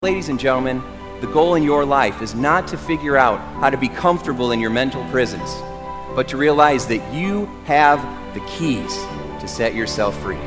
Ladies and gentlemen, the goal in your life is not to figure out how to be comfortable in your mental prisons, but to realize that you have the keys to set yourself free.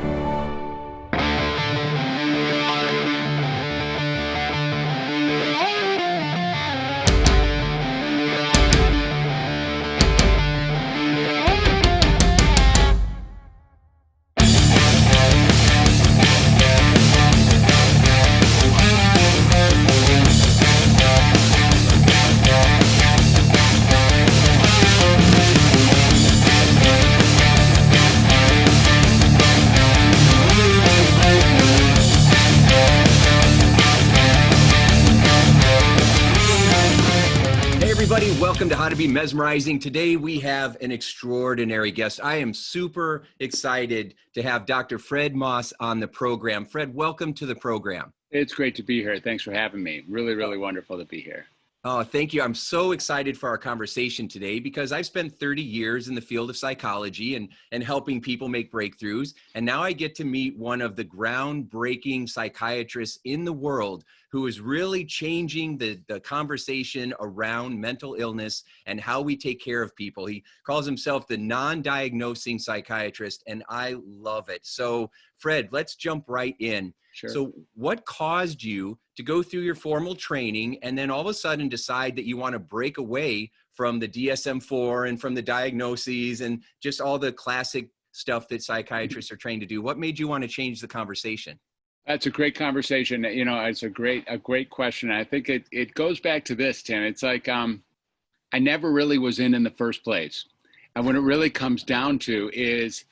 Welcome to How to Be Mesmerizing. Today we have an extraordinary guest. I am super excited to have Dr. FredMoss on the program. Fred, welcome to the program. It's great to be here. Thanks for having me. Really wonderful to be here. Oh, thank you. I'm so excited for our conversation today because I've spent 30 years in the field of psychology and helping people make breakthroughs. And now I get to meet one of the groundbreaking psychiatrists in the world who is really changing the conversation around mental illness and how we take care of people. He calls himself the non-diagnosing psychiatrist, and I love it. So, Fred, let's jump right in. Sure. So what caused you to go through your formal training and then all of a sudden decide that you want to break away from the DSM-4 and from the diagnoses and just all the classic stuff that psychiatrists are trained to do? What made you want to change the conversation? That's a great conversation. You know, it's a great question. I think it goes back to this, Tim. It's like I never really was in the first place. And what it really comes down to is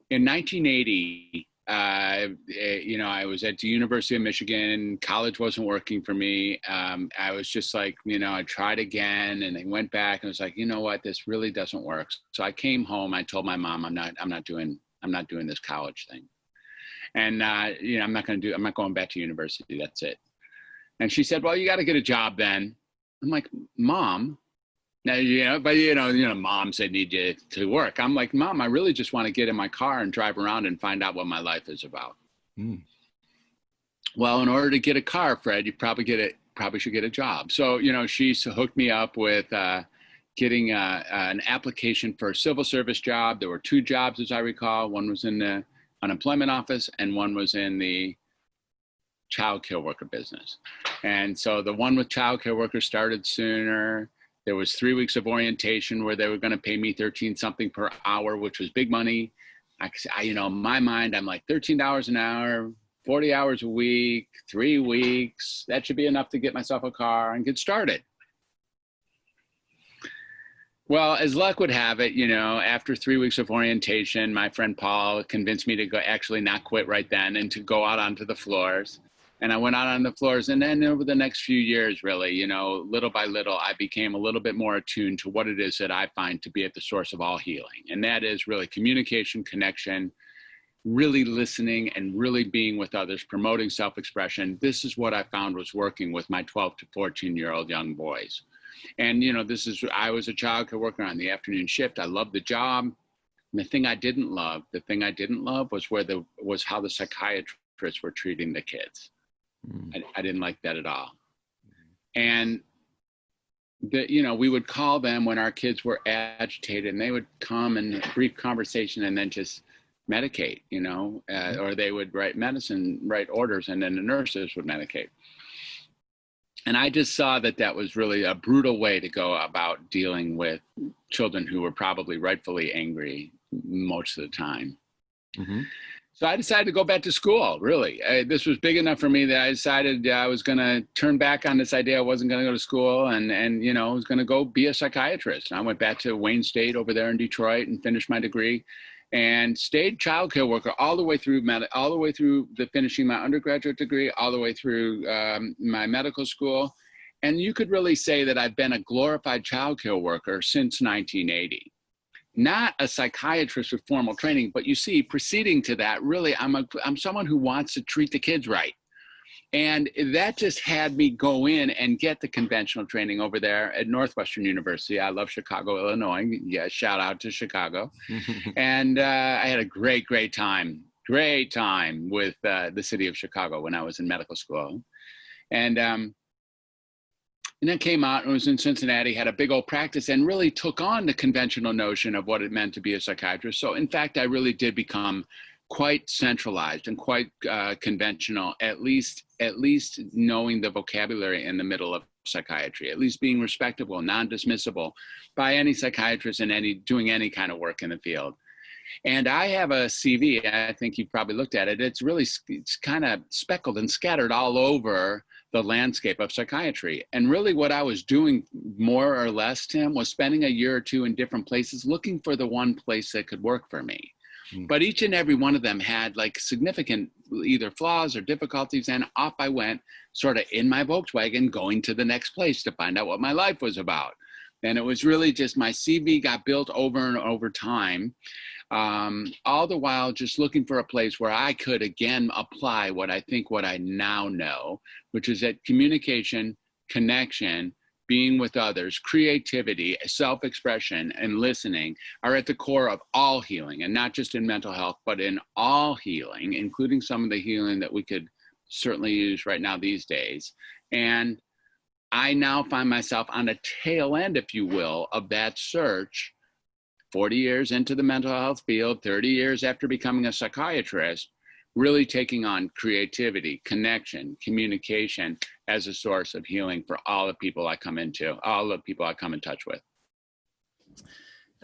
in 1980, I was at the University of Michigan. College wasn't working for me. I was just like, I tried again, and I went back and was like, you know what, this really doesn't work. So I came home. I told my mom, I'm not doing this college thing, and I'm not going back to university. That's it. And she said, well, you got to get a job then. I'm like, Mom. Now, Mom said need you to work. I'm like, Mom, I really just want to get in my car and drive around and find out what my life is about. Well, in order to get a car, Fred, you probably should get a job. So, she hooked me up with getting an application for a civil service job. There were two jobs, as I recall. One was in the unemployment office and one was in the child care worker business. And so the one with child care workers started sooner. There was 3 weeks of orientation where they were going to pay me 13 something per hour, which was big money. In my mind, I'm like $13 an hour, 40 hours a week, 3 weeks. That should be enough to get myself a car and get started. Well, as luck would have it, after 3 weeks of orientation, my friend Paul convinced me to go actually not quit right then and to go out onto the floors. And I went out on the floors, and then over the next few years, really, little by little, I became a little bit more attuned to what it is that I find to be at the source of all healing. And that is really communication, connection, really listening and really being with others, promoting self-expression. This is what I found was working with my 12 to 14-year-old young boys. And, I was a child care worker on the afternoon shift. I loved the job. And the thing I didn't love was how the psychiatrists were treating the kids. I didn't like that at all. And we would call them when our kids were agitated, and they would come and brief conversation and then just medicate, or they would write orders, and then the nurses would medicate. And I just saw that was really a brutal way to go about dealing with children who were probably rightfully angry most of the time. Mm-hmm. So I decided to go back to school, really. This was big enough for me that I decided I was going to turn back on this idea. I wasn't going to go to school and I was going to go be a psychiatrist. And I went back to Wayne State over there in Detroit and finished my degree and stayed child care worker all the way through finishing my undergraduate degree, all the way through my medical school. And you could really say that I've been a glorified child care worker since 1980. Not a psychiatrist with formal training, but you see, preceding to that, really, I'm someone who wants to treat the kids right. And that just had me go in and get the conventional training over there at Northwestern University. I love Chicago, Illinois. Yeah, shout out to Chicago. And I had a great time with the city of Chicago when I was in medical school. And then came out and was in Cincinnati, had a big old practice, and really took on the conventional notion of what it meant to be a psychiatrist. So in fact, I really did become quite centralized and quite conventional, at least knowing the vocabulary in the middle of psychiatry, at least being respectable, non-dismissible by any psychiatrist and doing any kind of work in the field. And I have a CV, I think you've probably looked at it. It's kind of speckled and scattered all over the landscape of psychiatry. And really what I was doing more or less, Tim, was spending a year or two in different places looking for the one place that could work for me. But each and every one of them had like significant either flaws or difficulties, and off I went sort of in my Volkswagen going to the next place to find out what my life was about. And it was really just my CV got built over and over time, all the while just looking for a place where I could again apply what I now know, which is that communication, connection, being with others, creativity, self-expression, and listening are at the core of all healing, and not just in mental health, but in all healing, including some of the healing that we could certainly use right now these days. And I now find myself on a tail end, if you will, of that search, 40 years into the mental health field, 30 years after becoming a psychiatrist, really taking on creativity, connection, communication as a source of healing for all the people I come in touch with.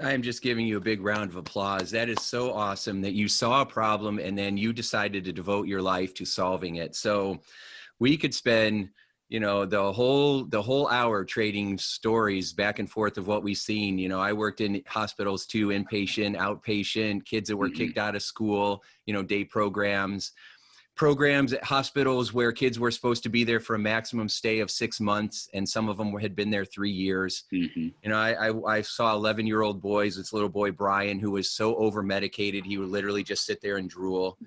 I'm just giving you a big round of applause. That is so awesome that you saw a problem and then you decided to devote your life to solving it. So we could spend, the whole hour trading stories back and forth of what we've seen. I worked in hospitals too, inpatient, outpatient, kids that were kicked out of school, day programs at hospitals where kids were supposed to be there for a maximum stay of 6 months. And some of them had been there 3 years. I saw 11-year-old boys, this little boy, Brian, who was so over medicated. He would literally just sit there and drool,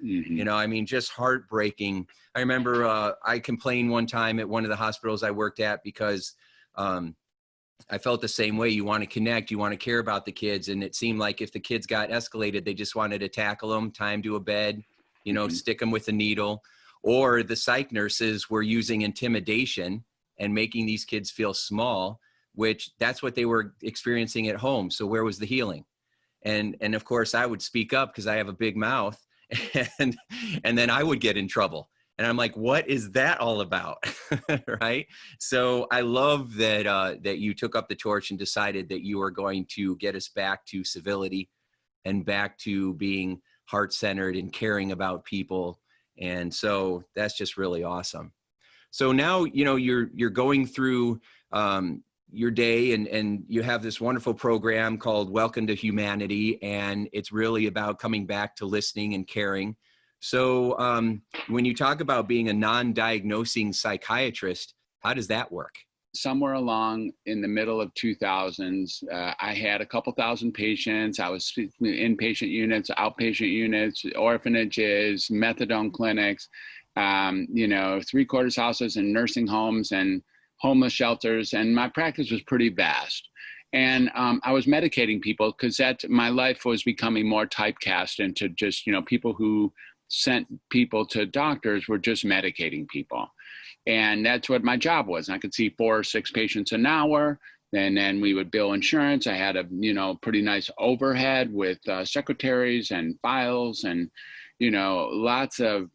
just heartbreaking. I remember I complained one time at one of the hospitals I worked at because I felt the same way. You want to connect, you want to care about the kids. And it seemed like if the kids got escalated, they just wanted to tackle them, tie them to a bed, stick them with a needle, or the psych nurses were using intimidation and making these kids feel small, which that's what they were experiencing at home. So where was the healing? And of course I would speak up because I have a big mouth and then I would get in trouble. And I'm like, what is that all about? Right? So I love that you took up the torch and decided that you are going to get us back to civility and back to being heart-centered and caring about people. And so that's just really awesome. So now, you're going through your day and you have this wonderful program called Welcome to Humanity. And it's really about coming back to listening and caring. So when you talk about being a non-diagnosing psychiatrist, how does that work? Somewhere along in the middle of 2000s, I had a couple thousand patients. I was in inpatient units, outpatient units, orphanages, methadone clinics, 3/4 houses and nursing homes and homeless shelters. And my practice was pretty vast. And I was medicating people because my life was becoming more typecast into just, people who sent people to doctors were just medicating people. And that's what my job was. I could see 4 or 6 patients an hour, and then we would bill insurance. I had a, pretty nice overhead with secretaries and files and, lots of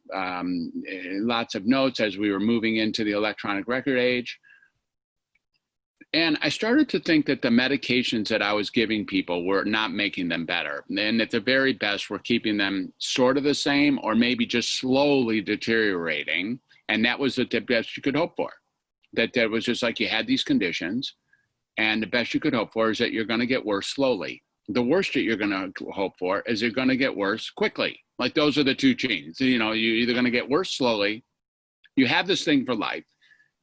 notes as we were moving into the electronic record age. And I started to think that the medications that I was giving people were not making them better. And at the very best, were keeping them sort of the same or maybe just slowly deteriorating. And that was the best you could hope for. That was just like you had these conditions, and the best you could hope for is that you're going to get worse slowly. The worst that you're going to hope for is you're going to get worse quickly. Like those are the two genes. You're either going to get worse slowly. You have this thing for life.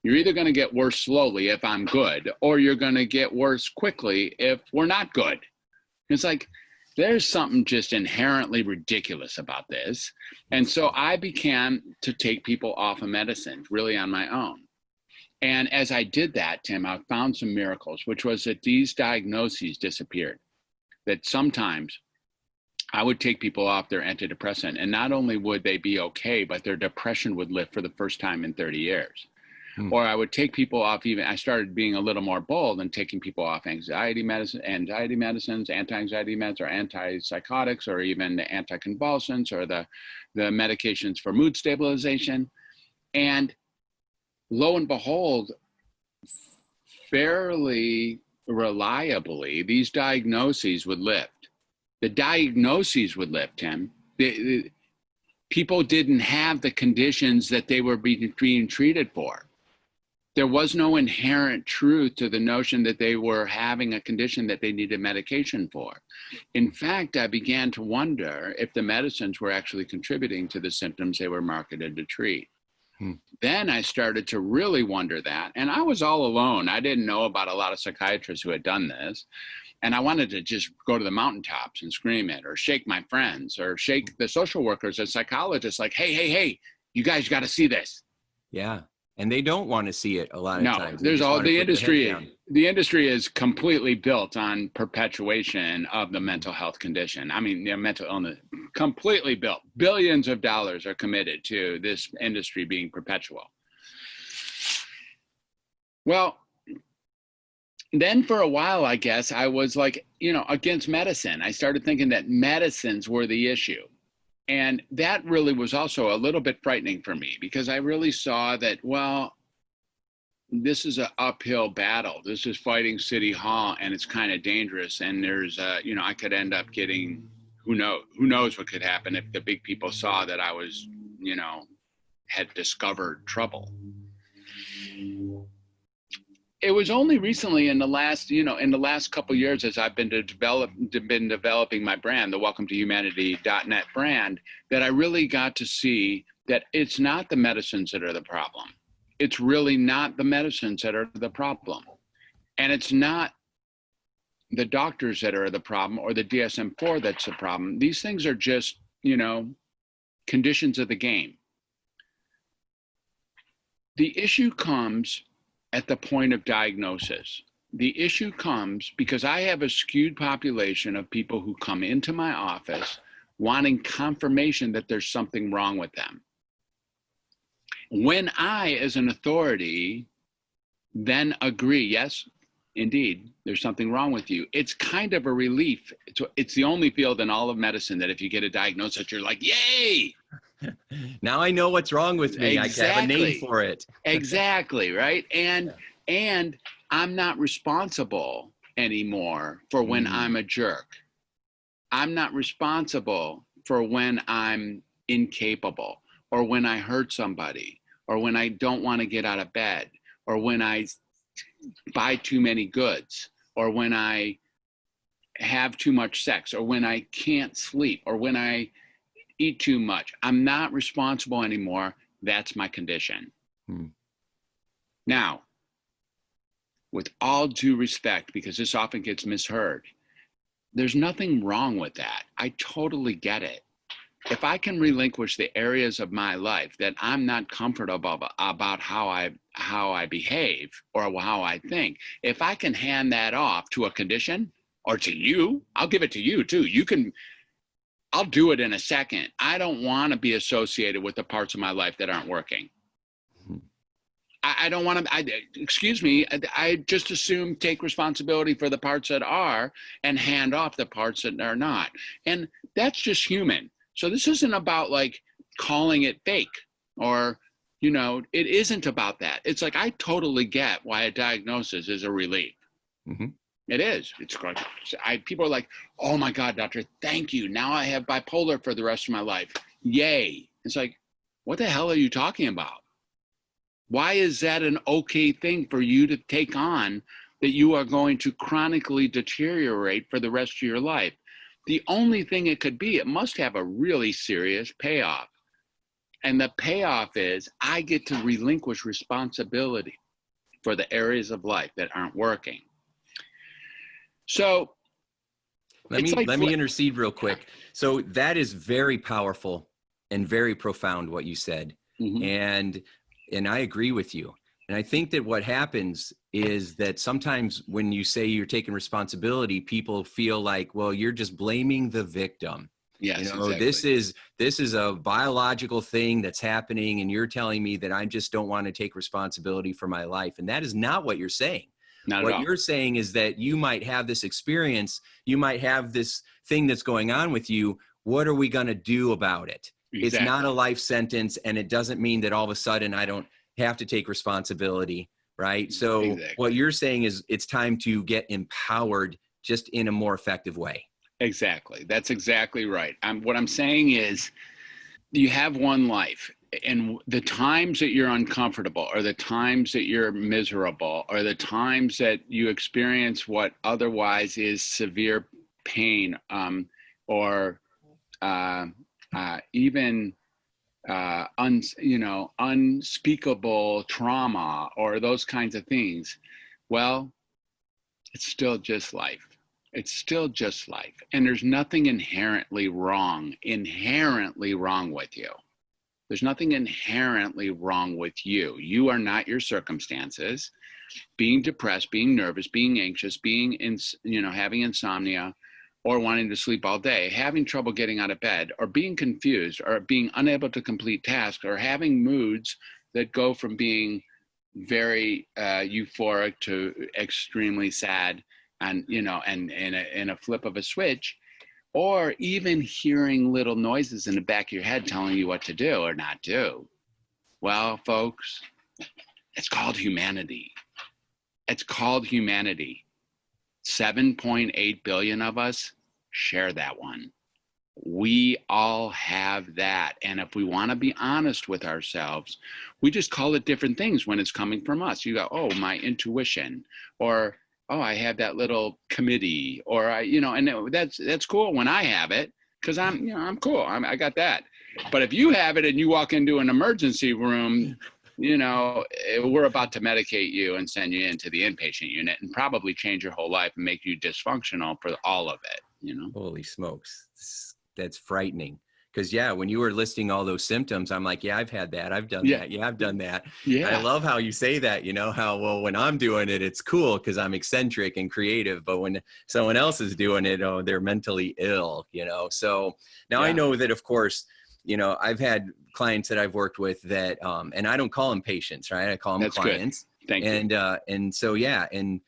You're either going to get worse slowly if I'm good, or you're going to get worse quickly if we're not good. It's like, there's something just inherently ridiculous about this. And so I began to take people off of medicine really on my own. And as I did that, Tim, I found some miracles, which was that these diagnoses disappeared. That sometimes I would take people off their antidepressant, and not only would they be okay, but their depression would lift for the first time in 30 years. Or I would take people off I started being a little more bold and taking people off anxiety medicines, anti-anxiety meds, or antipsychotics, or even the anticonvulsants, or the medications for mood stabilization. And lo and behold, fairly reliably, these diagnoses would lift. The diagnoses would lift, Tim. People didn't have the conditions that they were being treated for. There was no inherent truth to the notion that they were having a condition that they needed medication for. In fact, I began to wonder if the medicines were actually contributing to the symptoms they were marketed to treat. Then I started to really wonder that. And I was all alone. I didn't know about a lot of psychiatrists who had done this. And I wanted to just go to the mountaintops and scream it, or shake my friends, or shake the social workers and psychologists, like, hey, you guys got to see this. Yeah. And they don't want to see it a lot of times. There's all the industry. The industry is completely built on perpetuation of the mental health condition. I mean, mental illness, completely built. Billions of dollars are committed to this industry being perpetual. Well, then for a while, I guess I was like, against medicine. I started thinking that medicines were the issue. And that really was also a little bit frightening for me, because I really saw that, well, this is an uphill battle. This is fighting City Hall, and it's kind of dangerous. And there's, I could end up getting, who knows what could happen if the big people saw that I was, had discovered trouble. It was only recently in the last couple of years, as I've been developing my brand, the welcometohumanity.net brand, that I really got to see that it's not the medicines that are the problem. It's really not the medicines that are the problem. And it's not the doctors that are the problem, or the DSM-4 that's the problem. These things are just, conditions of the game. The issue comes at the point of diagnosis. The issue comes because I have a skewed population of people who come into my office wanting confirmation that there's something wrong with them. When I, as an authority, then agree, yes, indeed, there's something wrong with you, it's kind of a relief. It's the only field in all of medicine that if you get a diagnosis, you're like, yay! Now I know what's wrong with me. Exactly. I have a name for it. Exactly, right? And I'm not responsible anymore for when I'm a jerk. I'm not responsible for when I'm incapable, or when I hurt somebody, or when I don't want to get out of bed, or when I buy too many goods, or when I have too much sex, or when I can't sleep, or when I eat too much. I'm not responsible anymore. That's my condition. Now, with all due respect, because this often gets misheard, there's nothing wrong with that. I totally get it. If I can relinquish the areas of my life that I'm not comfortable about how I behave or how I think, if I can hand that off to a condition, or to you, I'll give it to you too. I'll do it in a second. I don't want to be associated with the parts of my life that aren't working. I don't want to, excuse me, I just assume take responsibility for the parts that are and hand off the parts that are not. And that's just human. So this isn't about like calling it fake, or, it isn't about that. It's like, I totally get why a diagnosis is a relief. It is. It's great. People are like, oh my God, doctor, thank you. Now I have bipolar for the rest of my life. Yay. It's like, what the hell are you talking about? Why is that an okay thing for you to take on, that you are going to chronically deteriorate for the rest of your life? The only thing it could be, it must have a really serious payoff. And the payoff is I get to relinquish responsibility for the areas of life that aren't working. So let me intercede real quick. So that is very powerful and very profound what you said. And I agree with you. And I think that what happens is that sometimes when you say you're taking responsibility, people feel like, well, you're just blaming the victim. Yes, You know, exactly. this is a biological thing that's happening, and you're telling me that I just don't want to take responsibility for my life. And that is not what you're saying. Not at What all. you're saying is that you might have this experience, you might have this thing that's going on with you. What are we going to do about it? It's not a Exactly. life sentence, and it doesn't mean that all of a sudden I don't have to take responsibility, right? So what Exactly. you're saying is it's time to get empowered just in a more effective way. Exactly. That's exactly right. What I'm saying is you have one life, and the times that you're uncomfortable, or the times that you're miserable, or the times that you experience what otherwise is severe pain, or uh, even unspeakable trauma, or those kinds of things. Well, it's still just life. It's still just life. And there's nothing inherently wrong with you. There's nothing inherently wrong with you. You are not your circumstances. Being depressed, being nervous, being anxious, having insomnia, or wanting to sleep all day, having trouble getting out of bed, or being confused, or being unable to complete tasks, or having moods that go from being very euphoric to extremely sad, and in a flip of a switch, or even hearing little noises in the back of your head telling you what to do or not do. Well, folks, it's called humanity. It's called humanity. 7.8 billion of us share that one. We all have that. And if we want to be honest with ourselves, we just call it different things when it's coming from us. You go, oh, my intuition, or, oh, I have that little committee, or and that's cool when I have it, because I'm cool. I got that. But if you have it and you walk into an emergency room, we're about to medicate you and send you into the inpatient unit and probably change your whole life and make you dysfunctional for all of it. Holy smokes. That's frightening. Because, yeah, when you were listing all those symptoms, I'm like, yeah, I've had that. I've done that. Yeah, I've done that. I Yeah. love how you say that, how, well, when I'm doing it, it's cool because I'm eccentric and creative. But when someone else is doing it, oh, they're mentally ill, So now I Yeah. know that, of course, I've had clients that I've worked with that, and I don't call them patients, right? I call them That's clients. good. Thank you. And so, yeah. And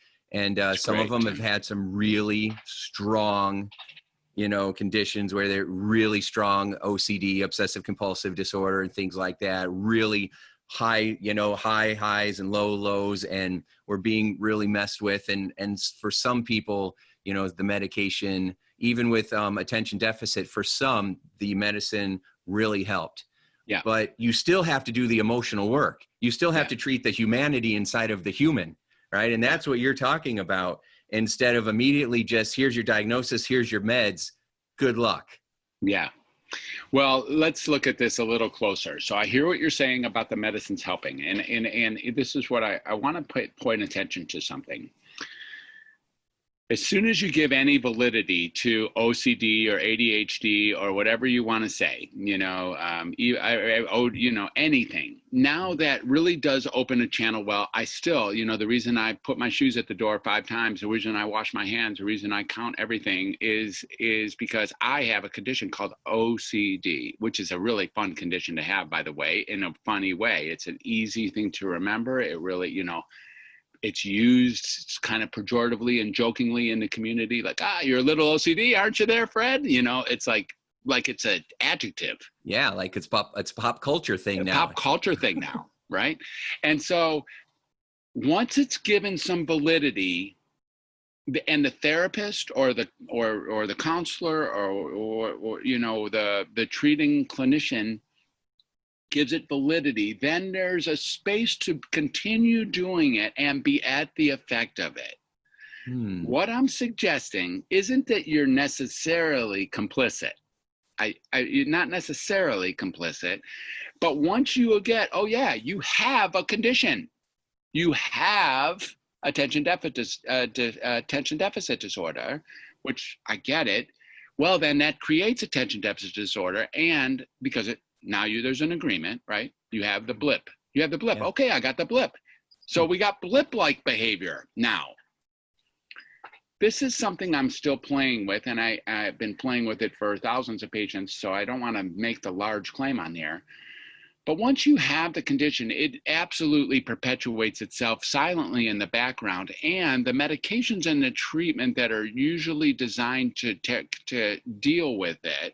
some of great. them have had some really strong conditions where they're really strong OCD, obsessive compulsive disorder, and things like that, really high, high highs and low lows, and we're being really messed with. And for some people, the medication, even with attention deficit, for some, the medicine really helped. Yeah. But you still have to do the emotional work. You still have to treat the humanity inside of the human, right? And that's what you're talking about. Instead of immediately just, here's your diagnosis, here's your meds, good luck. Yeah. Well, let's look at this a little closer. So I hear what you're saying about the medicines helping. And this is what I want to point attention to something. As soon as you give any validity to OCD or ADHD or whatever you want to say, anything, now that really does open a channel. Well, I still, the reason I put my shoes at the door 5 times, the reason I wash my hands, the reason I count everything is because I have a condition called OCD, which is a really fun condition to have, by the way, in a funny way. It's an easy thing to remember. It really, it's used kind of pejoratively and jokingly in the community, like, you're a little OCD, aren't you there, Fred? It's like it's an adjective. Yeah, like it's pop culture thing now. Pop culture thing now, right? And so once it's given some validity, and the therapist or the counselor or the treating clinician gives it validity, then there's a space to continue doing it and be at the effect of it. What I'm suggesting isn't that you're necessarily complicit. You're not necessarily complicit, but once you get, oh yeah, you have a condition, you have attention deficit disorder, which I get it. Well, then that creates attention deficit disorder, and because there's an agreement, right? You have the blip. Yeah. Okay, I got the blip. So we got blip-like behavior now. this is something I'm still playing with, and I've been playing with it for thousands of patients, so I don't want to make the large claim on here. But once you have the condition, it absolutely perpetuates itself silently in the background, and the medications and the treatment that are usually designed to deal with it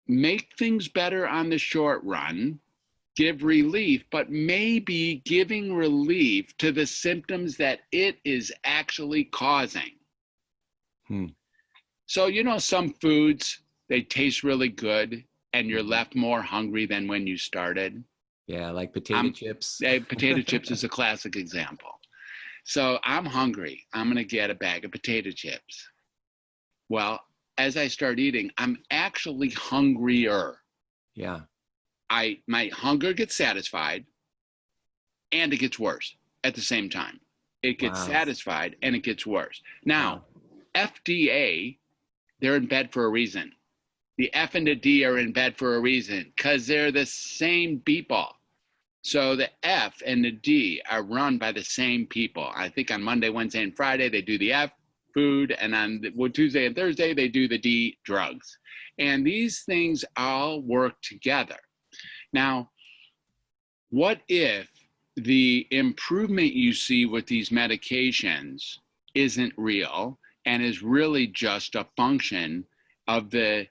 make things better on the short run, give relief, but maybe giving relief to the symptoms that it is actually causing. So, you know, some foods, they taste really good and you're left more hungry than when you started. Yeah, like potato chips. Potato chips is a classic example. So I'm hungry. I'm going to get a bag of potato chips. Well, as I start eating, I'm actually hungrier. Yeah. My hunger gets satisfied and it gets worse at the same time. It gets satisfied and it gets worse. Now, FDA, they're in bed for a reason. The F and the D are in bed for a reason because they're the same people. So the F and the D are run by the same people. I think on Monday, Wednesday, and Friday, they do the F, food, and on Tuesday and Thursday, they do the D, drugs. And these things all work together. Now, what if the improvement you see with these medications isn't real and is really just a function of the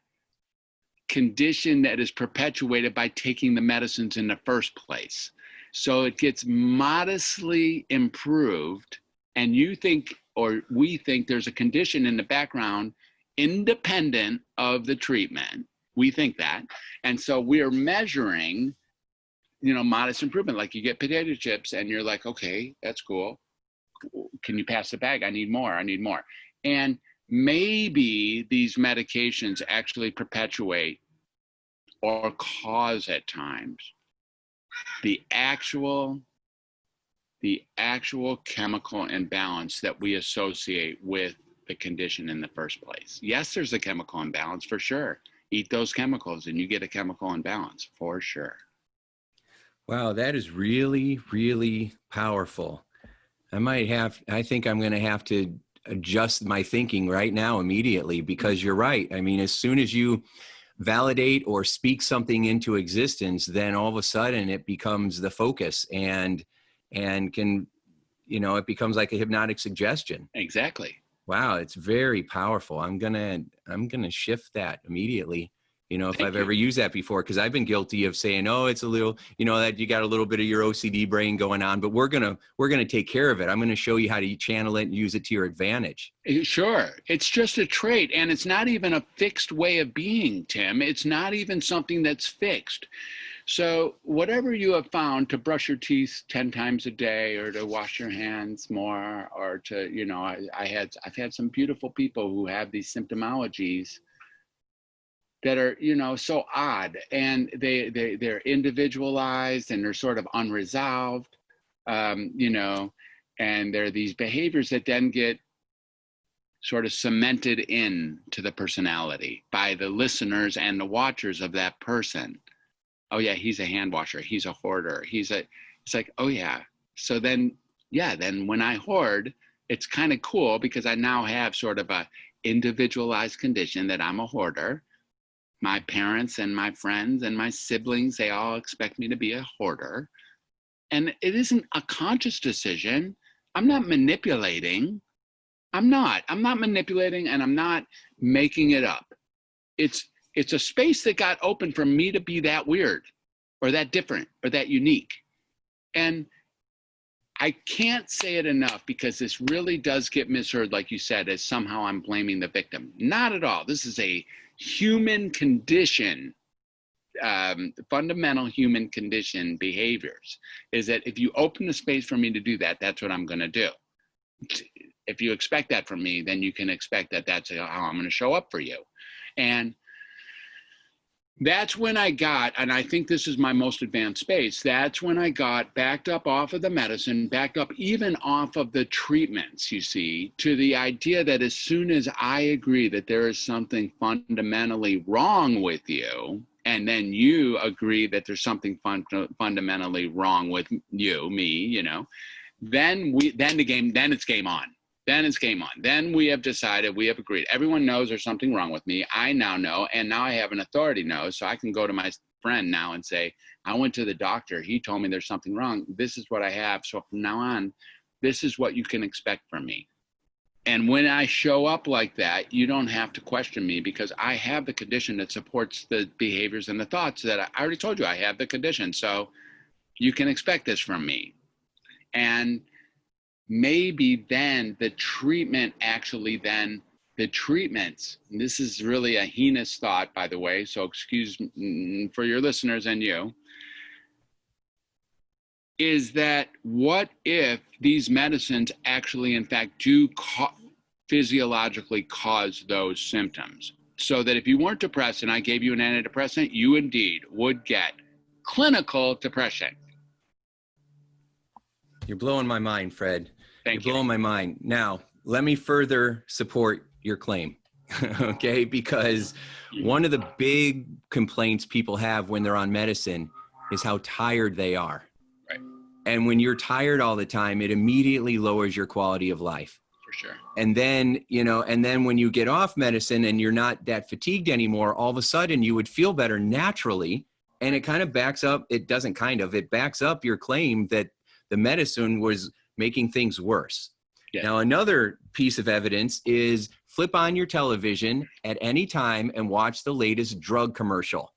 condition that is perpetuated by taking the medicines in the first place? So it gets modestly improved, and you think, or we think, there's a condition in the background independent of the treatment. We think that. And so we're measuring, you know, modest improvement. Like you get potato chips and you're like, okay, that's cool. Can you pass the bag? I need more. I need more. And maybe these medications actually perpetuate or cause at times the actual chemical imbalance that we associate with the condition in the first place. Yes, there's a chemical imbalance for sure. Eat those chemicals and you get a chemical imbalance for sure. Wow, that is really, really powerful. I think I'm going to have to adjust my thinking right now immediately, because you're right. I mean, as soon as you validate or speak something into existence, then all of a sudden it becomes the focus and can, you know, it becomes like a hypnotic suggestion. Exactly. Wow, it's very powerful. I'm gonna shift that immediately. You know, if I've ever used that before, because I've been guilty of saying, oh, it's a little, you know, that you got a little bit of your OCD brain going on, but we're gonna take care of it. I'm gonna show you how to channel it and use it to your advantage. Sure. It's just a trait, and it's not even a fixed way of being, Tim. It's not even something that's fixed. So whatever you have found to brush your teeth 10 times a day, or to wash your hands more, or to, you know, I've had some beautiful people who have these symptomologies that are, you know, so odd, and they're individualized and they're sort of unresolved, you know, and there are these behaviors that then get sort of cemented in to the personality by the listeners and the watchers of that person. Oh yeah, he's a hand washer, he's a hoarder, it's like, oh yeah. So then when I hoard, it's kind of cool because I now have sort of a individualized condition that I'm a hoarder. My parents and my friends and my siblings, they all expect me to be a hoarder. And it isn't a conscious decision. I'm not manipulating. I'm not manipulating, and I'm not making it up. It's a space that got open for me to be that weird or that different or that unique. And I can't say it enough, because this really does get misheard, like you said, as somehow I'm blaming the victim. Not at all. This is a human condition, fundamental human condition behaviors, is that if you open the space for me to do that, that's what I'm going to do. If you expect that from me, then you can expect that that's how I'm going to show up for you. And that's when I got, and I think this is my most advanced space, that's when I got backed up off of the medicine, backed up even off of the treatments, you see, to the idea that as soon as I agree that there is something fundamentally wrong with you, and then you agree that there's something fundamentally wrong with you, me, you know, then it's game on. Then it's game on. Then we have decided, we have agreed. Everyone knows there's something wrong with me. I now know, and now I have an authority knows, so I can go to my friend now and say, I went to the doctor. He told me there's something wrong. This is what I have. So from now on, this is what you can expect from me. And when I show up like that, you don't have to question me because I have the condition that supports the behaviors and the thoughts that I already told you I have the condition. So you can expect this from me. And maybe then the treatments, and this is really a heinous thought, by the way, so excuse for your listeners and you, is that what if these medicines actually, in fact, do physiologically cause those symptoms? So that if you weren't depressed and I gave you an antidepressant, you indeed would get clinical depression. You're blowing my mind, Fred. Thank you. You're blowing my mind. Now, let me further support your claim, okay? Because one of the big complaints people have when they're on medicine is how tired they are. Right. And when you're tired all the time, it immediately lowers your quality of life. For sure. And then, when you get off medicine and you're not that fatigued anymore, all of a sudden you would feel better naturally. And it kind of backs up, it backs up your claim that the medicine was making things worse. Yeah. Now, another piece of evidence is flip on your television at any time and watch the latest drug commercial.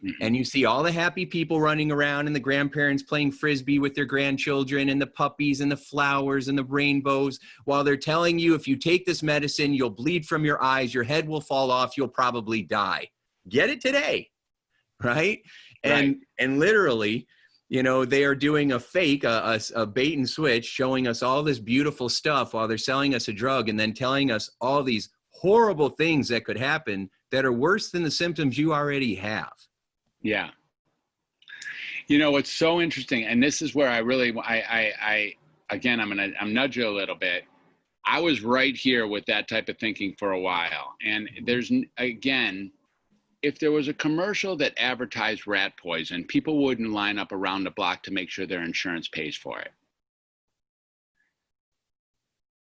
Mm-hmm. And you see all the happy people running around and the grandparents playing Frisbee with their grandchildren and the puppies and the flowers and the rainbows while they're telling you if you take this medicine, you'll bleed from your eyes, your head will fall off, you'll probably die. Get it today, right? And literally, they are doing a fake, a bait and switch, showing us all this beautiful stuff while they're selling us a drug and then telling us all these horrible things that could happen that are worse than the symptoms you already have. Yeah. What's so interesting, and this is where I really, again, I'm nudge you a little bit. I was right here with that type of thinking for a while. And there's, again, if there was a commercial that advertised rat poison, people wouldn't line up around the block to make sure their insurance pays for it.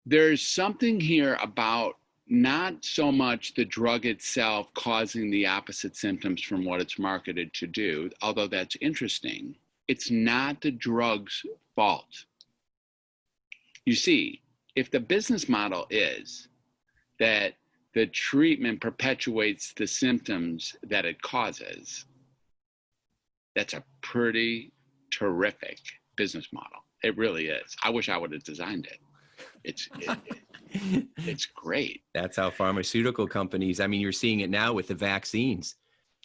There's something here about not so much the drug itself causing the opposite symptoms from what it's marketed to do, although that's interesting. It's not the drug's fault. You see, if the business model is that the treatment perpetuates the symptoms that it causes, that's a pretty terrific business model. It really is. I wish I would have designed it. It's great. That's how pharmaceutical companies, you're seeing it now with the vaccines.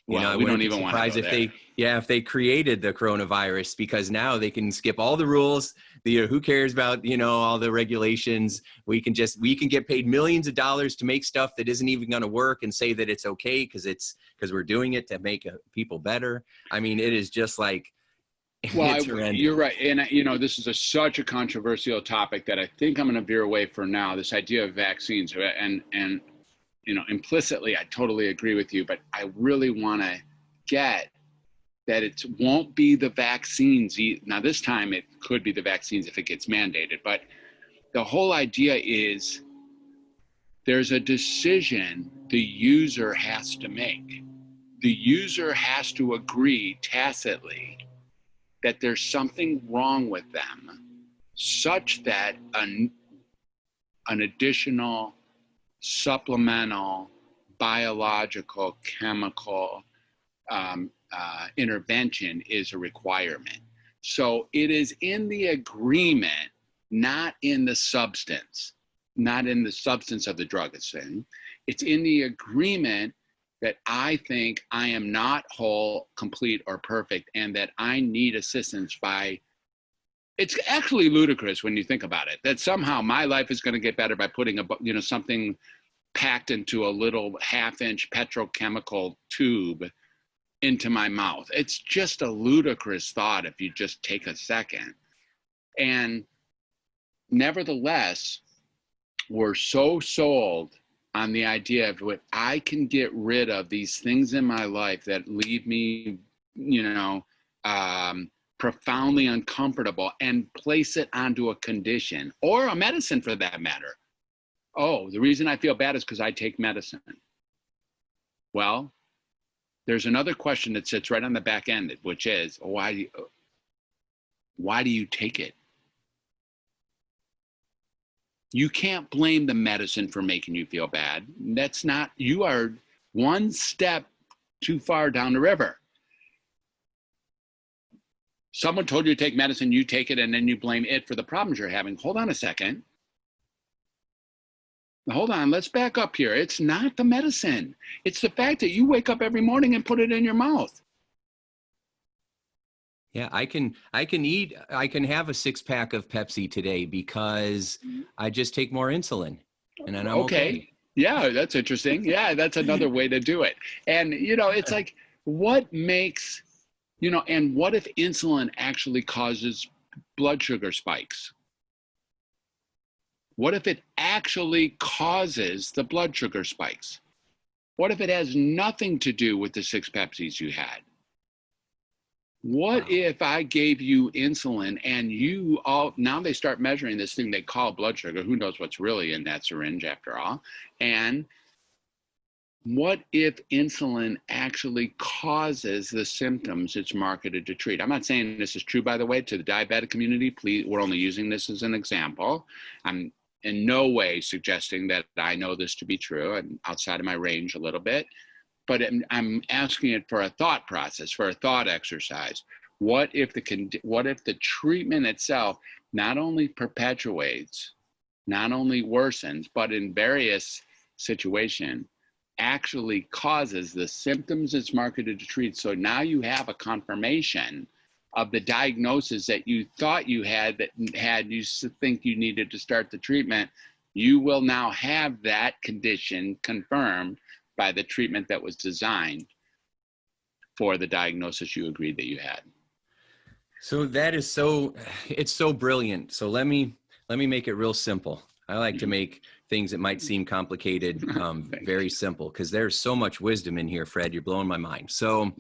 We don't even want to go there. If they created the coronavirus, because now they can skip all the rules. Who cares about, all the regulations? We can get paid millions of dollars to make stuff that isn't even going to work and say that it's okay because we're doing it to make people better. It is just like, well, you're right. And, this is such a controversial topic that I think I'm going to veer away for now, this idea of vaccines. And implicitly, I totally agree with you, but I really want to get that it won't be the vaccines. Now, this time it could be the vaccines if it gets mandated, but the whole idea is there's a decision the user has to make. The user has to agree tacitly that there's something wrong with them such that an additional supplemental biological chemical intervention is a requirement. So it is in the agreement, not in the substance of the drug it's in. It's in the agreement that I think I am not whole, complete, or perfect, and that I need assistance by, it's actually ludicrous when you think about it, that somehow my life is going to get better by putting something packed into a little half-inch petrochemical tube into my mouth. It's just a ludicrous thought if you just take a second. And nevertheless, we're so sold on the idea of what I can get rid of these things in my life that leave me, profoundly uncomfortable and place it onto a condition or a medicine for that matter. Oh, the reason I feel bad is because I take medicine. Well, there's another question that sits right on the back end, which is, why do you take it? You can't blame the medicine for making you feel bad. That's not, you are one step too far down the river. Someone told you to take medicine, you take it, and then you blame it for the problems you're having. Hold on a second. Hold on, let's back up here. It's not the medicine. It's the fact that you wake up every morning and put it in your mouth. Yeah, I can have a 6-pack of Pepsi today because I just take more insulin and then I'm okay. Yeah, that's interesting. Yeah, that's another way to do it. And, you know, it's like, what makes, you know, and what if insulin actually causes blood sugar spikes? What if it actually causes the blood sugar spikes? What if it has nothing to do with the 6 Pepsis you had? What if I gave you insulin and you all, now they start measuring this thing they call blood sugar. Who knows what's really in that syringe after all? And what if insulin actually causes the symptoms it's marketed to treat? I'm not saying this is true, by the way, to the diabetic community. Please, we're only using this as an example. I'm in no way suggesting that I know this to be true. I'm outside of my range a little bit. But I'm asking it for a thought process, for a thought exercise. What if the treatment itself not only perpetuates, not only worsens, but in various situations actually causes the symptoms it's marketed to treat? So now you have a confirmation of the diagnosis that you thought you had, that had you think you needed to start the treatment. You will now have that condition confirmed by the treatment that was designed for the diagnosis you agreed that you had. So that is it's so brilliant. So let me make it real simple. I like to make things that might seem complicated very simple, because there's so much wisdom in here, Fred. You're blowing my mind. So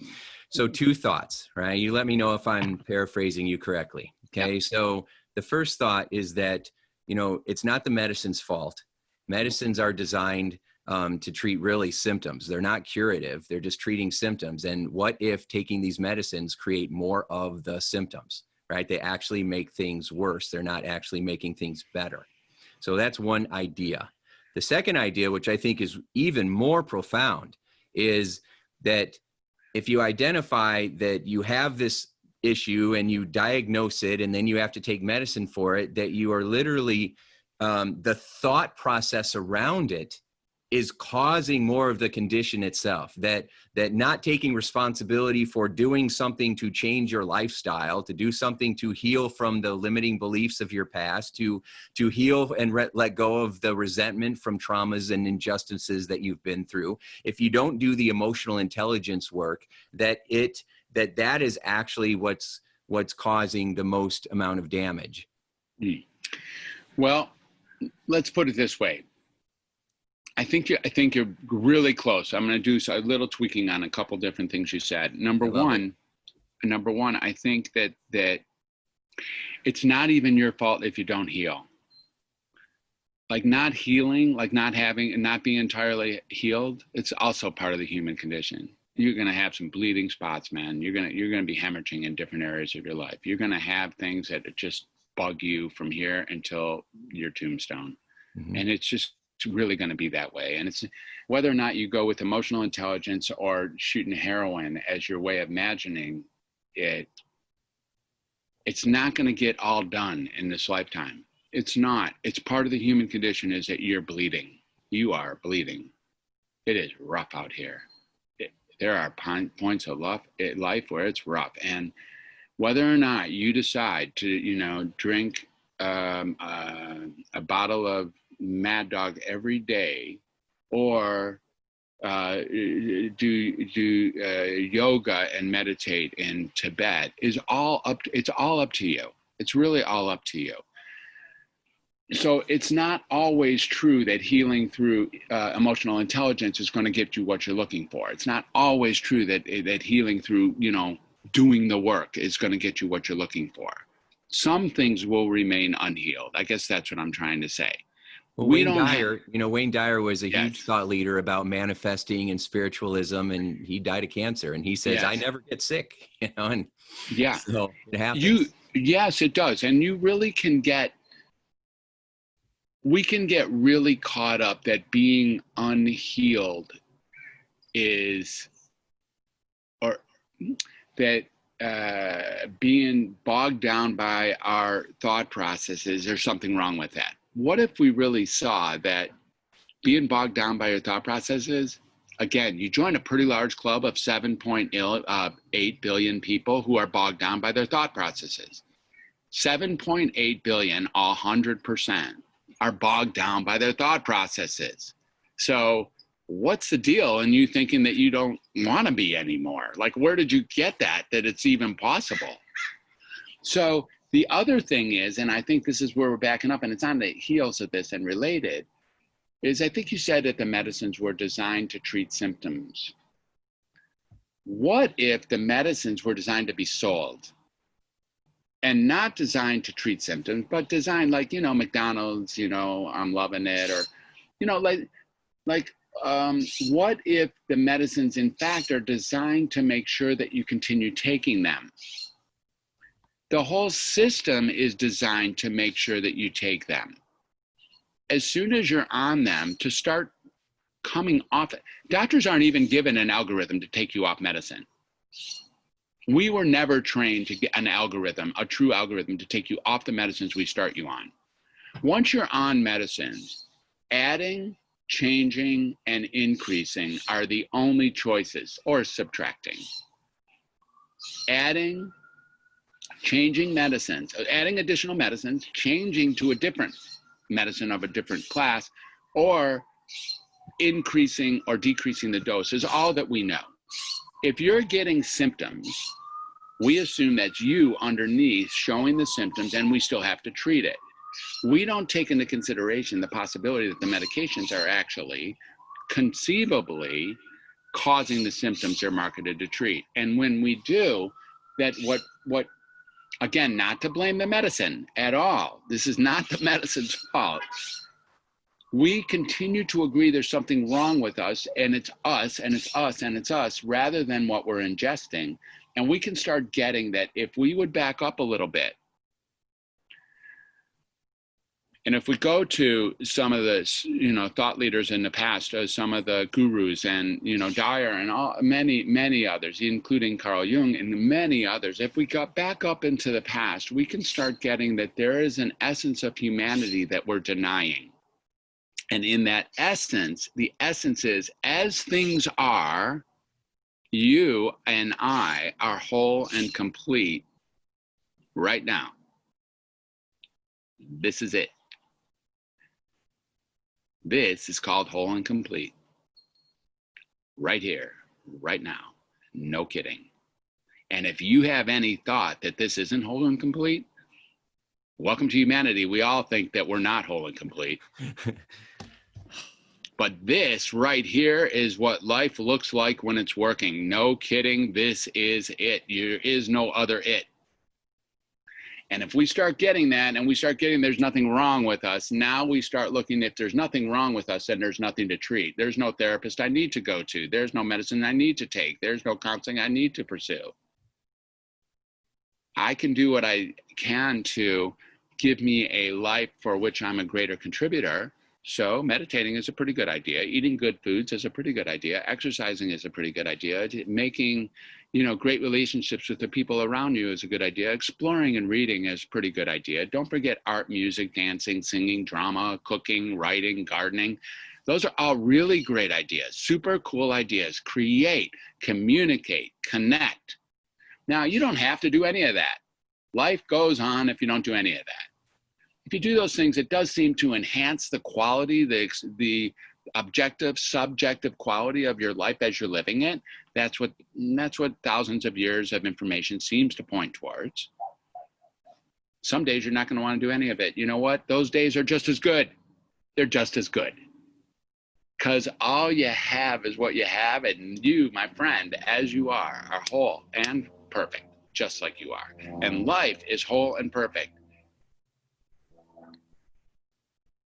2 thoughts, right? You let me know if I'm paraphrasing you correctly. Okay. Yep. So the first thought is that, you know, it's not the medicine's fault. Medicines are designed to treat really symptoms. They're not curative. They're just treating symptoms. And what if taking these medicines create more of the symptoms, right? They actually make things worse. They're not actually making things better. So that's one idea. The second idea, which I think is even more profound, is that if you identify that you have this issue and you diagnose it, and then you have to take medicine for it, that you are literally, the thought process around it is causing more of the condition itself, that not taking responsibility for doing something to change your lifestyle, to do something to heal from the limiting beliefs of your past, to heal and let go of the resentment from traumas and injustices that you've been through. If you don't do the emotional intelligence work, that is actually what's causing the most amount of damage. Well, let's put it this way. I think you're really close. I'm going to do a little tweaking on a couple different things you said. Number one, I think that it's not even your fault if you don't heal. Like not healing, like not being entirely healed, it's also part of the human condition. You're going to have some bleeding spots, man. You're going to be hemorrhaging in different areas of your life. You're going to have things that just bug you from here until your tombstone. Mm-hmm. And it's really going to be that way. And it's whether or not you go with emotional intelligence or shooting heroin as your way of imagining it, it's not going to get all done in this lifetime. It's not. It's part of the human condition is that you're bleeding. You are bleeding. It is rough out here. There are points of life where it's rough. And whether or not you decide to, drink a bottle of Mad Dog every day, or do yoga and meditate in Tibet, it's all up to you. It's really all up to you. So it's not always true that healing through emotional intelligence is going to get you what you're looking for. It's not always true that healing through doing the work is going to get you what you're looking for. Some things will remain unhealed. I guess that's what I'm trying to say. Well, We Wayne don't have, Dyer, Wayne Dyer was a huge yes, thought leader about manifesting and spiritualism, and he died of cancer. And he says, I yes, never get sick, and yeah. so it happens. Yes, it does. And you really we can get really caught up that being unhealed is, or that being bogged down by our thought processes, there's something wrong with that. What if we really saw that being bogged down by your thought processes, again, you join a pretty large club of 7.8 billion people who are bogged down by their thought processes. 7.8 billion, 100%, are bogged down by their thought processes. So what's the deal in you thinking that you don't want to be anymore? Like, where did you get that it's even possible? So the other thing is, and I think this is where we're backing up, and it's on the heels of this and related, is I think you said that the medicines were designed to treat symptoms. What if the medicines were designed to be sold? And not designed to treat symptoms, but designed like, McDonald's, I'm loving it, or, what if the medicines, in fact, are designed to make sure that you continue taking them? The whole system is designed to make sure that you take them. As soon as you're on them, to start coming off, doctors aren't even given an algorithm to take you off medicine. We were never trained to get an algorithm, a true algorithm, to take you off the medicines we start you on. Once you're on medicines, adding, changing, and increasing are the only choices, or subtracting. Adding, changing medicines, adding additional medicines, changing to a different medicine of a different class, or increasing or decreasing the dose is all that we know. If you're getting symptoms, we assume that's you underneath showing the symptoms, and we still have to treat it. We don't take into consideration the possibility that the medications are actually conceivably causing the symptoms they're marketed to treat. And when we do, that what again, not to blame the medicine at all. This is not the medicine's fault. We continue to agree there's something wrong with us, and it's us, and it's us, and it's us, rather than what we're ingesting. And we can start getting that if we would back up a little bit. And if we go to some of the, thought leaders in the past, some of the gurus and, Dyer and many others, including Carl Jung and many others, if we got back up into the past, we can start getting that there is an essence of humanity that we're denying. And in that essence, the essence is, as things are, you and I are whole and complete right now. This is it. This is called whole and complete. Right here, right now. No kidding. And if you have any thought that this isn't whole and complete, welcome to humanity. We all think that we're not whole and complete. But this right here is what life looks like when it's working. No kidding. This is it. There is no other it. And if we start getting that, and we start getting there's nothing wrong with us, now we start looking, if there's nothing wrong with us, then there's nothing to treat. There's no therapist I need to go to. There's no medicine I need to take. There's no counseling I need to pursue. I can do what I can to give me a life for which I'm a greater contributor. So meditating is a pretty good idea. Eating good foods is a pretty good idea. Exercising is a pretty good idea. Making, great relationships with the people around you is a good idea. Exploring and reading is a pretty good idea. Don't forget art, music, dancing, singing, drama, cooking, writing, gardening. Those are all really great ideas. Super cool ideas. Create, communicate, connect. Now, you don't have to do any of that. Life goes on if you don't do any of that. If you do those things, it does seem to enhance the quality, the objective, subjective quality of your life as you're living it. That's what thousands of years of information seems to point towards. Some days you're not going to want to do any of it. You know what? Those days are just as good. They're just as good. Because all you have is what you have, and you, my friend, as you are whole and perfect, just like you are. And life is whole and perfect.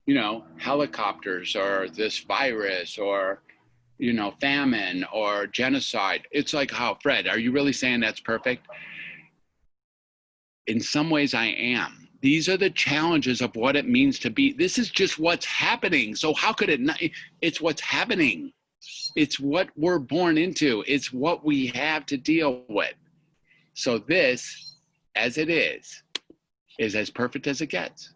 You know, helicopters or this virus or, you know, famine or genocide. It's like, how, Fred, are you really saying that's perfect? In some ways I am. These are the challenges of what it means to be. This is just what's happening. So how could it not? It's what's happening. It's what we're born into. It's what we have to deal with. So this, as it is as perfect as it gets.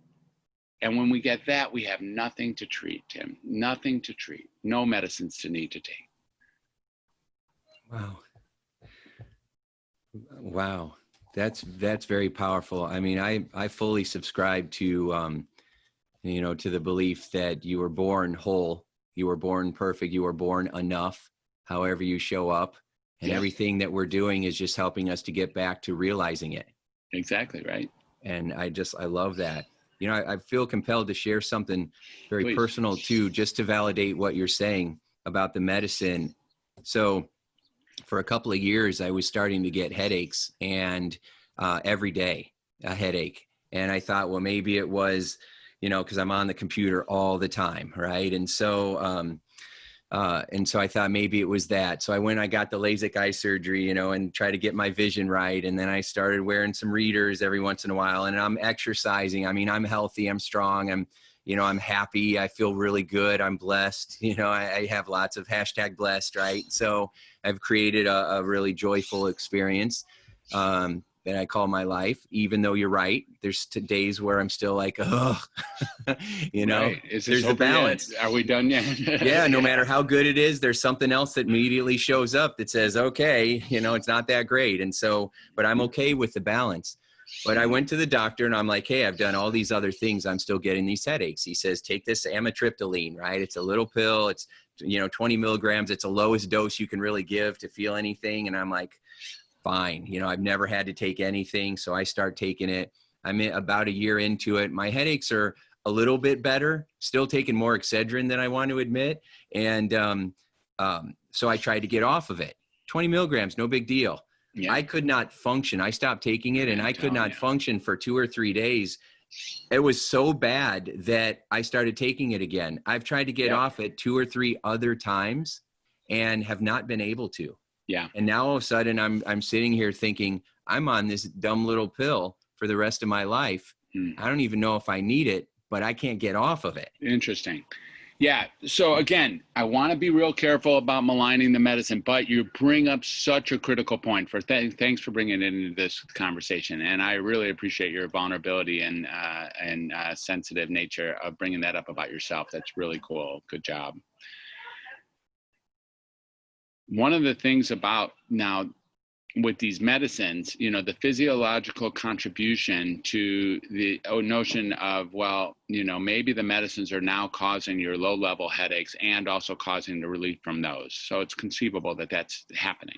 And when we get that, we have nothing to treat, Tim. Nothing to treat. No medicines to need to take. Wow. Wow. That's very powerful. I mean, I fully subscribe to, you know, to the belief that you were born whole, you were born perfect, you were born enough, however you show up, and everything that we're doing is just helping us to get back to realizing it. Exactly right. And I love that. You know, I feel compelled to share something very personal too, just to validate what you're saying about the medicine. So for a couple of years, I was starting to get headaches, and every day a headache. And I thought, well, maybe it was, you know, because I'm on the computer all the time, right? And so I thought maybe it was that. So I got the LASIK eye surgery, you know, and try to get my vision right. And then I started wearing some readers every once in a while, and I'm exercising. I mean, I'm healthy, I'm strong, I'm happy. I feel really good. I'm blessed. You know, I have lots of #blessed, right? So I've created a really joyful experience that I call my life, even though you're right. There's days where I'm still like, oh, you know, right. there's the balance. Yet? Are we done yet? Yeah. No matter how good it is, there's something else that immediately shows up that says, okay, you know, it's not that great. And so, but I'm okay with the balance. But I went to the doctor and I'm like, hey, I've done all these other things. I'm still getting these headaches. He says, take this amitriptyline, right? It's a little pill. It's, 20 milligrams. It's the lowest dose you can really give to feel anything. And I'm like, fine. I've never had to take anything. So I start taking it. I'm about a year into it. My headaches are a little bit better, still taking more Excedrin than I want to admit. And so I tried to get off of it. 20 milligrams, no big deal. Yeah. I could not function. I stopped taking it and I could not function for 2 or 3 days. It was so bad that I started taking it again. I've tried to get off it 2 or 3 other times and have not been able to. Yeah. And now all of a sudden I'm sitting here thinking I'm on this dumb little pill for the rest of my life. I don't even know if I need it, but I can't get off of it. Interesting. Yeah. So again, I want to be real careful about maligning the medicine, but you bring up such a critical point. Thanks for bringing it into this conversation, and I really appreciate your vulnerability and sensitive nature of bringing that up about yourself. That's really cool. Good job. One of the things about now with these medicines, the physiological contribution to the notion of, well, maybe the medicines are now causing your low-level headaches and also causing the relief from those. So it's conceivable that that's happening,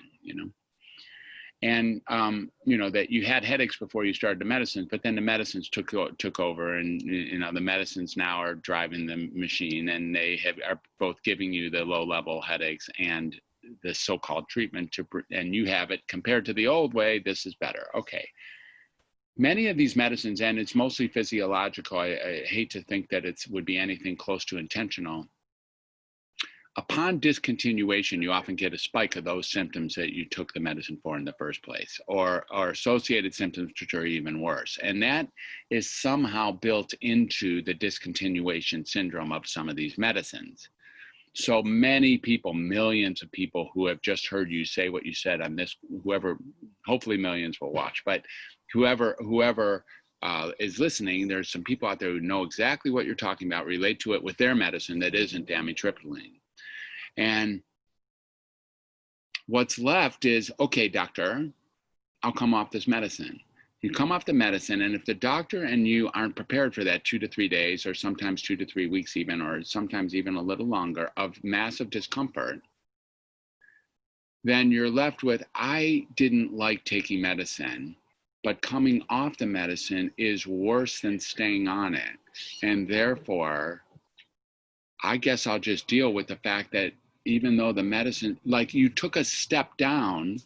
and, that you had headaches before you started the medicines, but then the medicines took over, and, the medicines now are driving the machine, and they are both giving you the low-level headaches and the so-called treatment and you have it compared to the old way. This is better. Okay. Many of these medicines, and it's mostly physiological. I hate to think that it would be anything close to intentional. Upon discontinuation, you often get a spike of those symptoms that you took the medicine for in the first place, or associated symptoms which are even worse. And that is somehow built into the discontinuation syndrome of some of these medicines. So many people, millions of people who have just heard you say what you said on this, hopefully millions will watch, but whoever is listening, there's some people out there who know exactly what you're talking about, relate to it with their medicine that isn't amitriptyline. And what's left is, okay, doctor, I'll come off this medicine. You come off the medicine, and if the doctor and you aren't prepared for that 2 to 3 days, or sometimes 2 to 3 weeks even, or sometimes even a little longer of massive discomfort, then you're left with, I didn't like taking medicine, but coming off the medicine is worse than staying on it. And therefore, I guess I'll just deal with the fact that even though the medicine, like you took a step down,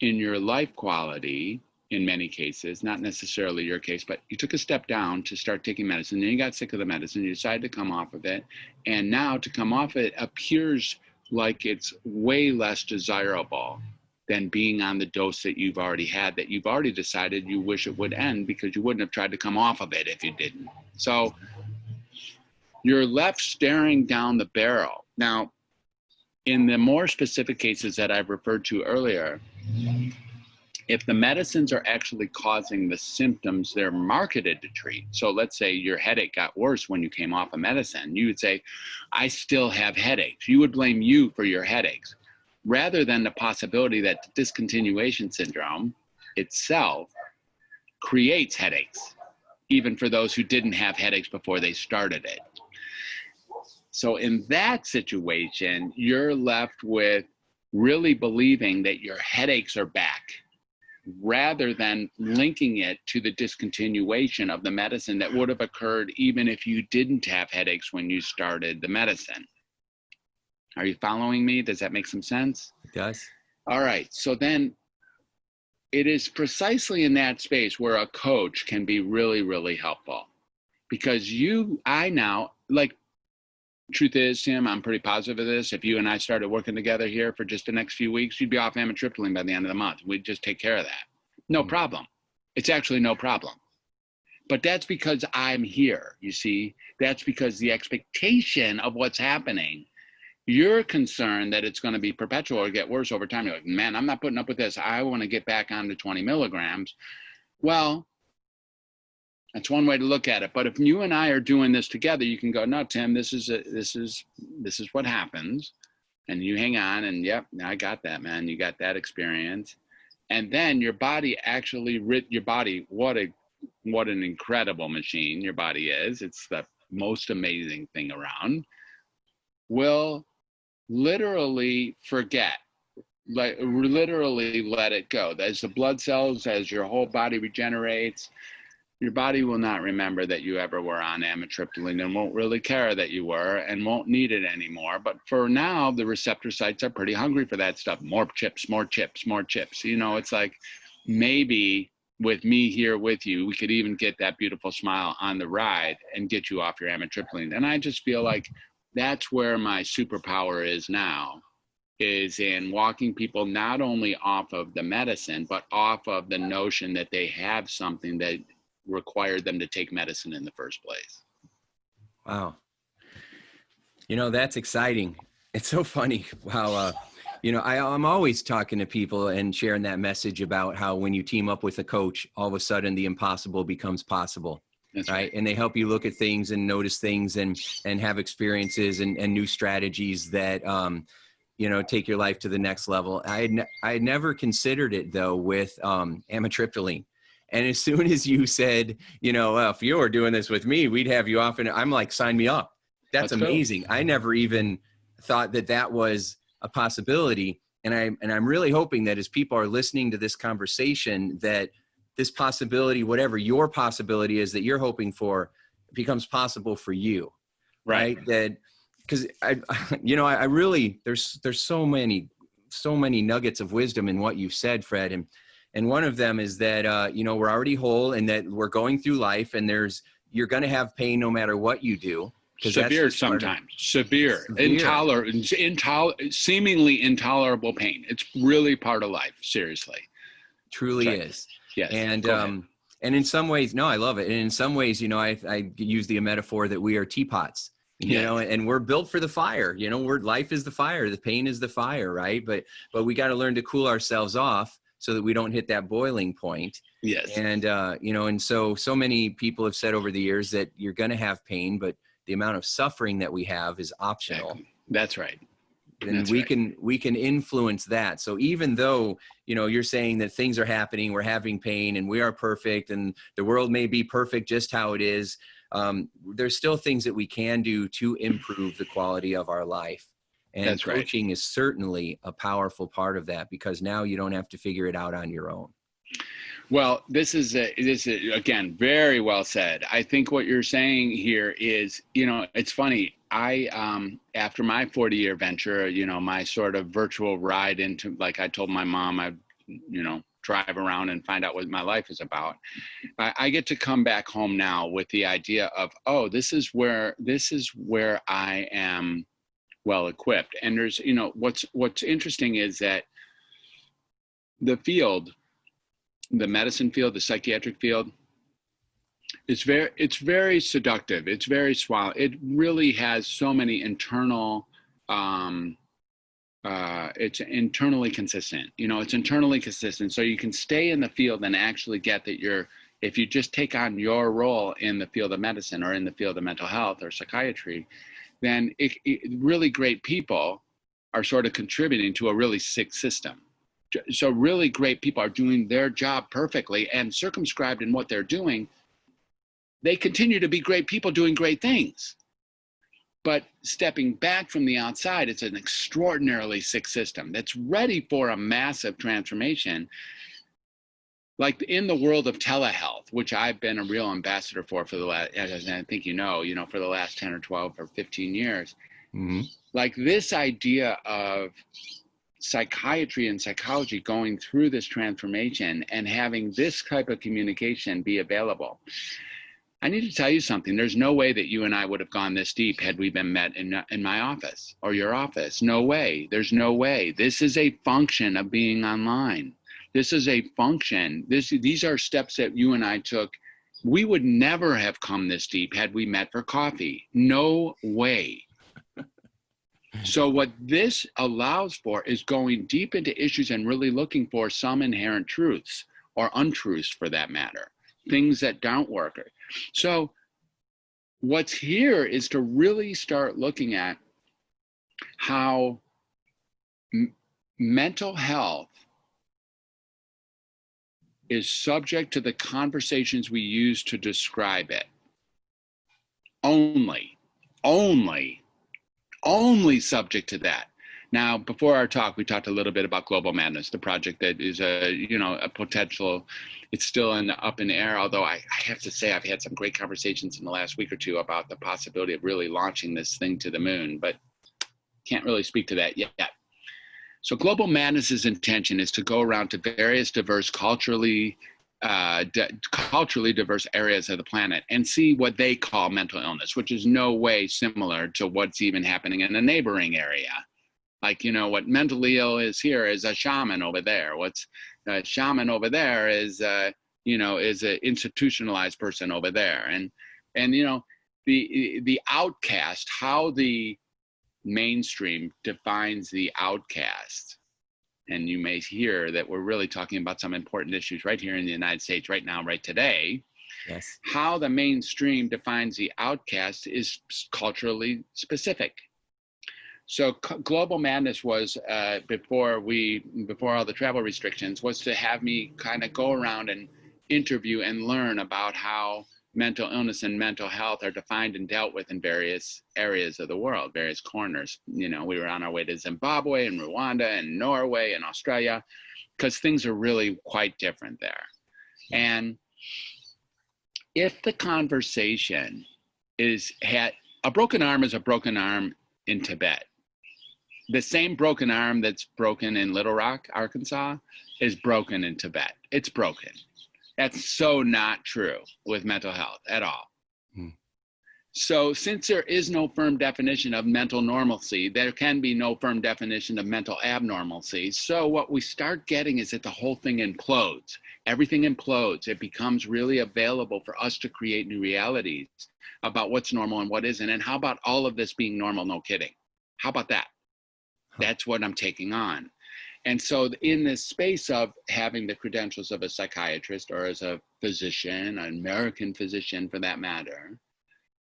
in your life quality, in many cases, not necessarily your case, but you took a step down to start taking medicine, then you got sick of the medicine, you decided to come off of it, and now to come off it appears like it's way less desirable than being on the dose that you've already had, that you've already decided you wish it would end, because you wouldn't have tried to come off of it if you didn't. So you're left staring down the barrel. Now, in the more specific cases that I've referred to earlier, if the medicines are actually causing the symptoms they're marketed to treat, so let's say your headache got worse when you came off a medicine, you would say, I still have headaches. You would blame you for your headaches, rather than the possibility that the discontinuation syndrome itself creates headaches, even for those who didn't have headaches before they started it. So in that situation, you're left with really believing that your headaches are back, rather than linking it to the discontinuation of the medicine that would have occurred even if you didn't have headaches when you started the medicine. Are you following me? Does that make some sense? It does. All right. So then it is precisely in that space where a coach can be really, really helpful, because truth is, Tim, I'm pretty positive of this. If you and I started working together here for just the next few weeks, you'd be off amitriptyline by the end of the month. We'd just take care of that. No problem. It's actually no problem. But that's because I'm here, you see. That's because the expectation of what's happening, you're concerned that it's going to be perpetual or get worse over time. You're like, man, I'm not putting up with this. I want to get back on to 20 milligrams. Well, that's one way to look at it. But if you and I are doing this together, you can go, no, Tim, this is what happens. And you hang on and, yep, I got that, man. You got that experience. And then your body actually, what an incredible machine your body is. It's the most amazing thing around. Will literally forget, like literally let it go. As the blood cells, as your whole body regenerates, your body will not remember that you ever were on amitriptyline and won't really care that you were and won't need it anymore. But for now, the receptor sites are pretty hungry for that stuff. More chips, more chips, more chips. You know, it's like maybe with me here with you, we could even get that beautiful smile on the ride and get you off your amitriptyline. And I just feel like that's where my superpower is now, is in walking people not only off of the medicine, but off of the notion that they have something that required them to take medicine in the first place. Wow. You know, that's exciting. It's so funny how, I'm always talking to people and sharing that message about how when you team up with a coach, all of a sudden the impossible becomes possible. That's right. And they help you look at things and notice things and have experiences and new strategies that, take your life to the next level. I had never considered it though with amitriptyline. And as soon as you said, if you were doing this with me, we'd have you off. And I'm like, sign me up. That's amazing. Cool. I never even thought that was a possibility. And I'm really hoping that as people are listening to this conversation, that this possibility, whatever your possibility is that you're hoping for, becomes possible for you. Right. That, because I really, there's so many nuggets of wisdom in what you've said, Fred. And one of them is that, we're already whole and that we're going through life and you're going to have pain no matter what you do. Severe sometimes, severe. Seemingly intolerable pain. It's really part of life. Seriously. Truly is. Yes. And in some ways, no, I love it. And in some ways, I use the metaphor that we are teapots, and we're built for the fire, life is the fire, the pain is the fire. Right. But we got to learn to cool ourselves off so that we don't hit that boiling point. Yes. And, and so many people have said over the years that you're going to have pain, but the amount of suffering that we have is optional. Exactly. That's right. And we can influence that. So even though, you're saying that things are happening, we're having pain and we are perfect and the world may be perfect just how it is, there's still things that we can do to improve the quality of our life. And that's coaching is certainly a powerful part of that, because now you don't have to figure it out on your own. Well, this is again, very well said. I think what you're saying here is, it's funny. I, after my 40-year venture, my sort of virtual ride into, like I told my mom, drive around and find out what my life is about. I get to come back home now with the idea of, oh, this is where I am well equipped. And there's, what's interesting is that the medicine field, the psychiatric field, it's very seductive. It's very suave. It really has so many internal, it's internally consistent. It's internally consistent. So you can stay in the field and actually get that if you just take on your role in the field of medicine or in the field of mental health or psychiatry, then really great people are sort of contributing to a really sick system. So really great people are doing their job perfectly and circumscribed in what they're doing. They continue to be great people doing great things. But stepping back from the outside, it's an extraordinarily sick system that's ready for a massive transformation. Like in the world of telehealth, which I've been a real ambassador for the last, as I think for the last 10 or 12 or 15 years, like this idea of psychiatry and psychology going through this transformation and having this type of communication be available. I need to tell you something. There's no way that you and I would have gone this deep had we been met in my office or your office. No way. There's no way. This is a function of being online. This is a function. These are steps that you and I took. We would never have come this deep had we met for coffee. No way. So what this allows for is going deep into issues and really looking for some inherent truths or untruths for that matter, things that don't work. So what's here is to really start looking at how mental health is subject to the conversations we use to describe it. Only subject to that. Now, before our talk, we talked a little bit about Global Madness, the project that is a potential. It's still up in the air, although I have to say I've had some great conversations in the last week or two about the possibility of really launching this thing to the moon, but can't really speak to that yet. So Global Madness's intention is to go around to various diverse, culturally diverse areas of the planet and see what they call mental illness, which is no way similar to what's even happening in a neighboring area. Like, what mentally ill is here is a shaman over there. What's a shaman over there is an institutionalized person over there. And the outcast, how the mainstream defines the outcast. And you may hear that we're really talking about some important issues right here in the United States right now, right today. Yes. How the mainstream defines the outcast is culturally specific. So Global Madness was, before all the travel restrictions, was to have me kind of go around and interview and learn about how mental illness and mental health are defined and dealt with in various areas of the world, various corners. We were on our way to Zimbabwe and Rwanda and Norway and Australia, because things are really quite different there. And if the conversation a broken arm is a broken arm in Tibet. The same broken arm that's broken in Little Rock, Arkansas, is broken in Tibet. It's broken. That's so not true with mental health at all. So since there is no firm definition of mental normalcy, there can be no firm definition of mental abnormalcy. So what we start getting is that the whole thing implodes. Everything implodes. It becomes really available for us to create new realities about what's normal and what isn't. And how about all of this being normal? No kidding. How about that? That's what I'm taking on. And so in this space of having the credentials of a psychiatrist or as a physician, an American physician for that matter,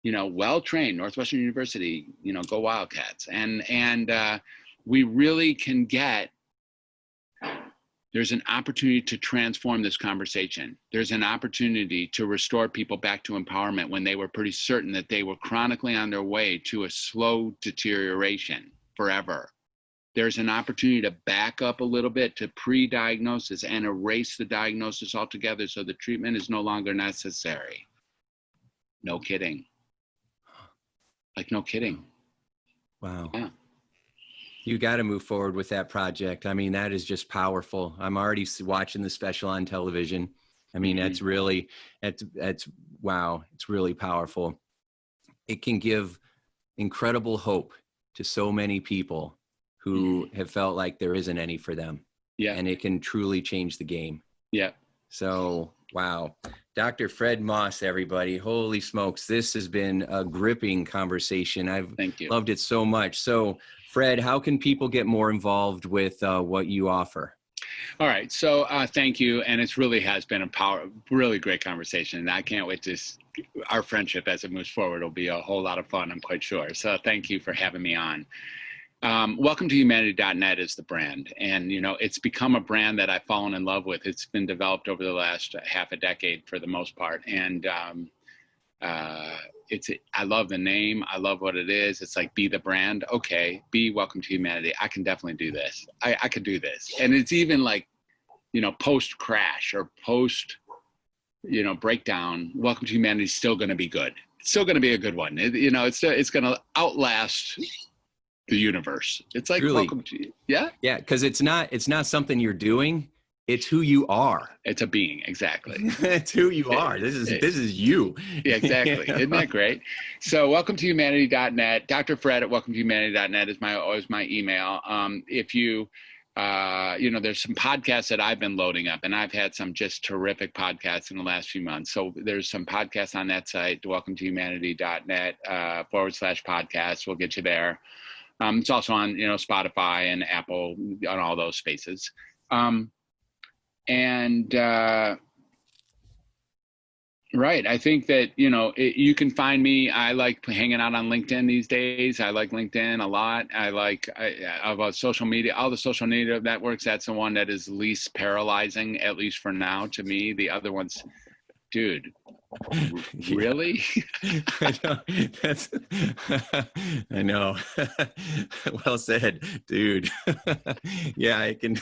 well-trained, Northwestern University, go Wildcats. And we really can there's an opportunity to transform this conversation. There's an opportunity to restore people back to empowerment when they were pretty certain that they were chronically on their way to a slow deterioration forever. There's an opportunity to back up a little bit to pre-diagnosis and erase the diagnosis altogether so the treatment is no longer necessary. No kidding. Like, no kidding. Wow. Yeah. You got to move forward with that project. I mean, that is just powerful. I'm already watching the special on television. I mean, that's really, that's wow. It's really powerful. It can give incredible hope to so many people who have felt like there isn't any for them. Yeah. And it can truly change the game. Yeah. So, wow. Dr. Fred Moss, everybody. Holy smokes. This has been a gripping conversation. I've loved it so much. So, Fred, how can people get more involved with what you offer? All right. So thank you. And it really has been really great conversation. And I can't wait to, our friendship as it moves forward will be a whole lot of fun, I'm quite sure. So thank you for having me on. Welcome to Humanity.net is the brand. And, you know, it's become a brand that I've fallen in love with. It's been developed over the last half a decade for the most part. And I love the name. I love what it is. It's like, be the brand. Okay. Be welcome to humanity. I can definitely do this. I could do this. And it's even like, you know, post crash or post, you know, breakdown, welcome to humanity is still going to be good. It's still going to be a good one. You know, it's going to outlast the universe. It's like, really? Welcome to you. Yeah. Yeah. Cause it's not something you're doing. It's who you are. It's a being. Exactly. It's who you are. This is you. Yeah, exactly. Isn't that great? So welcome to humanity.net. Dr. Fred at welcome to humanity.net is always my email. If you, you know, there's some podcasts that I've been loading up, and I've had some just terrific podcasts in the last few months. So there's some podcasts on that site, welcome to humanity.net /podcast. We'll get you there. It's also on, you know, Spotify and Apple, on all those spaces. Right. I think that, you know, you can find me. I like hanging out on LinkedIn these days. I like LinkedIn a lot. I like about social media, all the social media networks. That's the one that is least paralyzing, at least for now, to me. The other ones, dude, really? I know. Well said, dude. Yeah, it can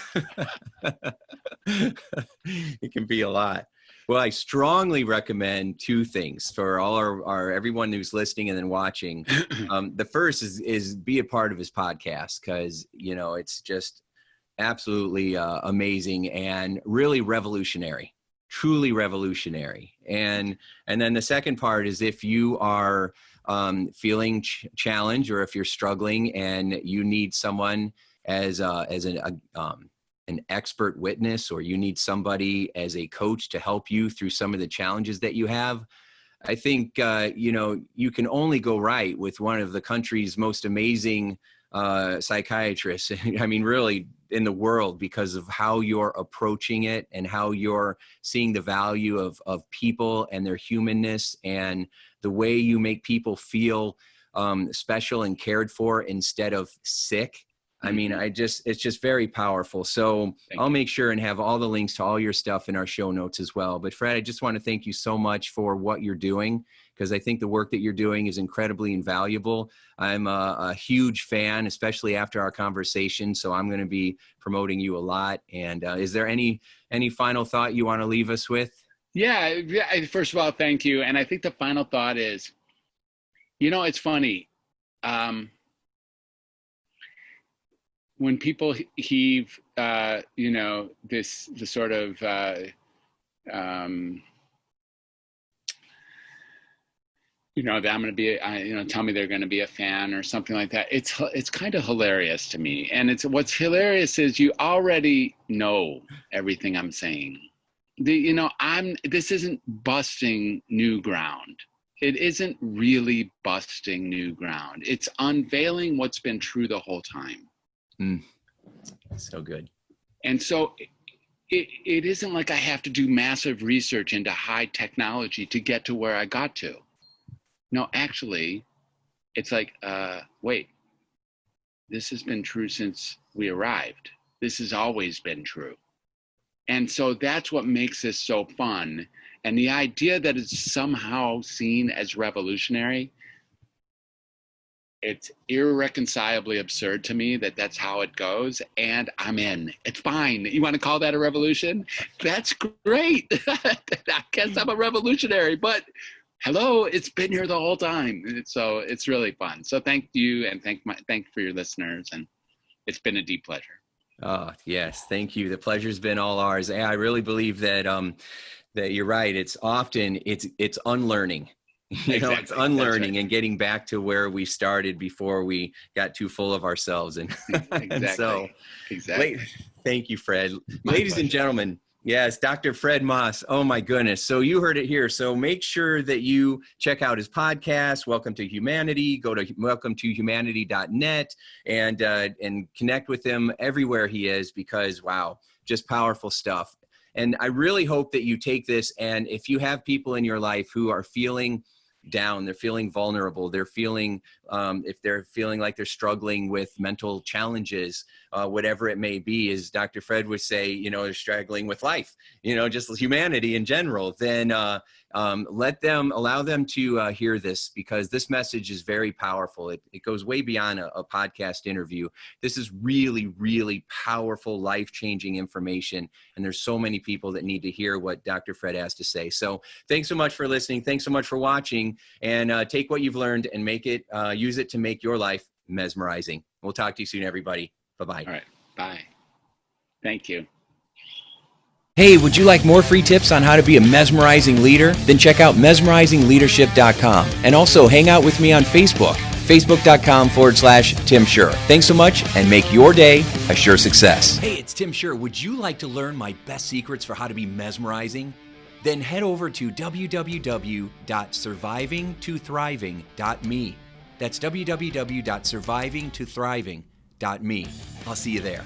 it can be a lot. Well, I strongly recommend two things for all our everyone who's listening and then watching. The first is be a part of his podcast, because, you know, it's just absolutely amazing and really revolutionary. Truly revolutionary. And then the second part is, if you are feeling challenged, or if you're struggling and you need someone as an expert witness, or you need somebody as a coach to help you through some of the challenges that you have, I think, you know, you can only go right with one of the country's most amazing psychiatrists. I mean, really, in the world, because of how you're approaching it and how you're seeing the value of people and their humanness, and the way you make people feel special and cared for instead of sick. I mean, it's just very powerful. So I'll make sure and have all the links to all your stuff in our show notes as well. But Fred, I just want to thank you so much for what you're doing, because I think the work that you're doing is incredibly invaluable. I'm a huge fan, especially after our conversation. So I'm going to be promoting you a lot. And is there any final thought you want to leave us with? Yeah. First of all, thank you. And I think the final thought is, you know, it's funny. When people heave, you know, the sort of, you know, that I'm going to be, you know, tell me they're going to be a fan or something like that. It's kind of hilarious to me. And what's hilarious is you already know everything I'm saying. You know, this isn't busting new ground. It isn't really busting new ground. It's unveiling what's been true the whole time. So good. And so it isn't like I have to do massive research into high technology to get to where I got to. No, actually, it's like, wait, this has been true since we arrived. This has always been true. And so that's what makes this so fun. And the idea that it's somehow seen as revolutionary, it's irreconcilably absurd to me that that's how it goes, and I'm in. It's fine. You want to call that a revolution? That's great. I guess I'm a revolutionary, but hello, it's been here the whole time. So it's really fun. So thank you, and thank for your listeners, and it's been a deep pleasure. Oh, yes. Thank you. The pleasure's been all ours. I really believe that, that you're right. It's often, it's unlearning. Exactly. It's unlearning and getting back to where we started before we got too full of ourselves. And, Exactly. and so, Exactly. Thank you, Fred. My Ladies pleasure. and gentlemen, yes, Dr. Fred Moss. Oh my goodness. So you heard it here. So make sure that you check out his podcast, Welcome to Humanity. Go to welcometohumanity.net and connect with him everywhere he is, because wow, just powerful stuff. And I really hope that you take this, and if you have people in your life who are feeling down, they're feeling vulnerable, they're feeling, if they're feeling like they're struggling with mental challenges, whatever it may be, as Dr. Fred would say, they're struggling with life, just humanity in general, then allow them to hear this, because this message is very powerful. It goes way beyond a podcast interview. This is really, really powerful, life-changing information. And there's so many people that need to hear what Dr. Fred has to say. So thanks so much for listening. Thanks so much for watching, and take what you've learned and use it to make your life mesmerizing. We'll talk to you soon, everybody. Bye-bye. All right. Bye. Thank you. Hey, would you like more free tips on how to be a mesmerizing leader? Then check out mesmerizingleadership.com, and also hang out with me on Facebook, facebook.com/Tim Shurr. Thanks so much, and make your day a sure success. Hey, it's Tim Shurr. Would you like to learn my best secrets for how to be mesmerizing? Then head over to www.survivingtothriving.me. That's www.survivingtothriving.me. I'll see you there.